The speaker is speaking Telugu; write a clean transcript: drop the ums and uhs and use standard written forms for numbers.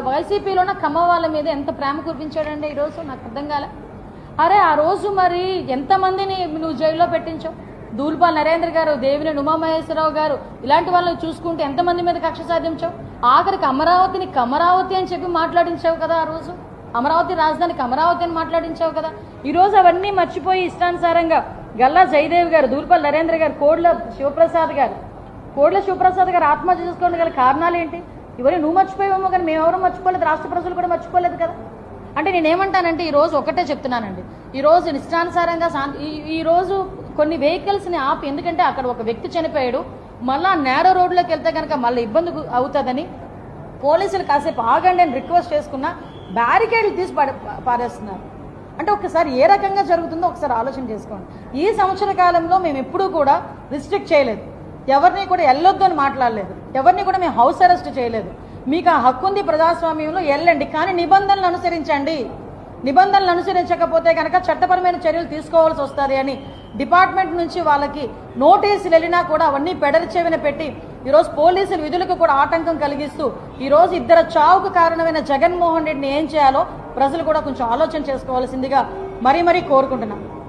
వైసీపీలోన కమ్మ వాళ్ళ మీద ఎంత ప్రేమ కురిపించాడండి ఈరోజు నాకు అర్థం కాలే. అరే ఆ రోజు మరి ఎంతమందిని నువ్వు జైల్లో పెట్టించావు? దూల్పాల్ నరేంద్ర గారు, దేవినేని ఉమామహేశ్వరరావు గారు, ఇలాంటి వాళ్ళని చూసుకుంటే ఎంతమంది మీద కక్ష సాధించావు? ఆఖరికి అమరావతిని కమరావతి అని చెప్పి మాట్లాడించావు కదా ఆ రోజు. అమరావతి రాజధానికి అమరావతి అని మాట్లాడించావు కదా. ఈరోజు అవన్నీ మర్చిపోయి ఇష్టానుసారంగా గల్లా జయదేవ్ గారు, దూల్పాల్ నరేంద్ర గారు, కోడ్ల శివప్రసాద్ గారు ఆత్మహత్య చేసుకోవడం గల కారణాలు ఏంటి? ఇవన్నీ నువ్వు మర్చిపోయావేమో కానీ మేమెవరూ మర్చిపోలేదు, రాష్ట్ర ప్రజలు కూడా మర్చిపోలేదు కదా. అంటే నేనేమంటానంటే ఈరోజు ఒకటే చెప్తున్నానండి, ఈరోజు ఇష్టానుసారంగా ఈరోజు కొన్ని వెహికల్స్ని ఆపి, ఎందుకంటే అక్కడ ఒక వ్యక్తి చనిపోయాడు, మళ్ళీ నేరో రోడ్లోకి వెళ్తే కనుక మళ్ళీ ఇబ్బంది అవుతుందని పోలీసులు కాసేపు ఆగండి అని రిక్వెస్ట్ చేసుకున్నా బ్యారికేడ్లు తీసి పారేస్తున్నారు. అంటే ఒకసారి ఏ రకంగా జరుగుతుందో ఒకసారి ఆలోచన చేసుకోండి. ఈ సంవత్సర కాలంలో మేము ఎప్పుడూ కూడా రిస్ట్రిక్ట్ చేయలేదు, ఎవరిని కూడా వెళ్ళొద్దు అని మాట్లాడలేదు, ఎవరిని కూడా మేము హౌస్ అరెస్ట్ చేయలేదు. మీకు ఆ హక్కు ఉంది ప్రజాస్వామ్యంలో, వెళ్ళండి, కానీ నిబంధనలు అనుసరించండి. నిబంధనలు అనుసరించకపోతే కనుక చట్టపరమైన చర్యలు తీసుకోవాల్సి వస్తుంది అని డిపార్ట్మెంట్ నుంచి వాళ్ళకి నోటీసులు వెళ్ళినా కూడా అవన్నీ పెడరి చెవిన పెట్టి ఈరోజు పోలీసుల విధులకు కూడా ఆటంకం కలిగిస్తూ ఈరోజు ఇద్దరు చావుకు కారణమైన జగన్మోహన్ రెడ్డిని ఏం చేయాలో ప్రజలు కూడా కొంచెం ఆలోచన చేసుకోవాల్సిందిగా మరీ కోరుకుంటున్నాం.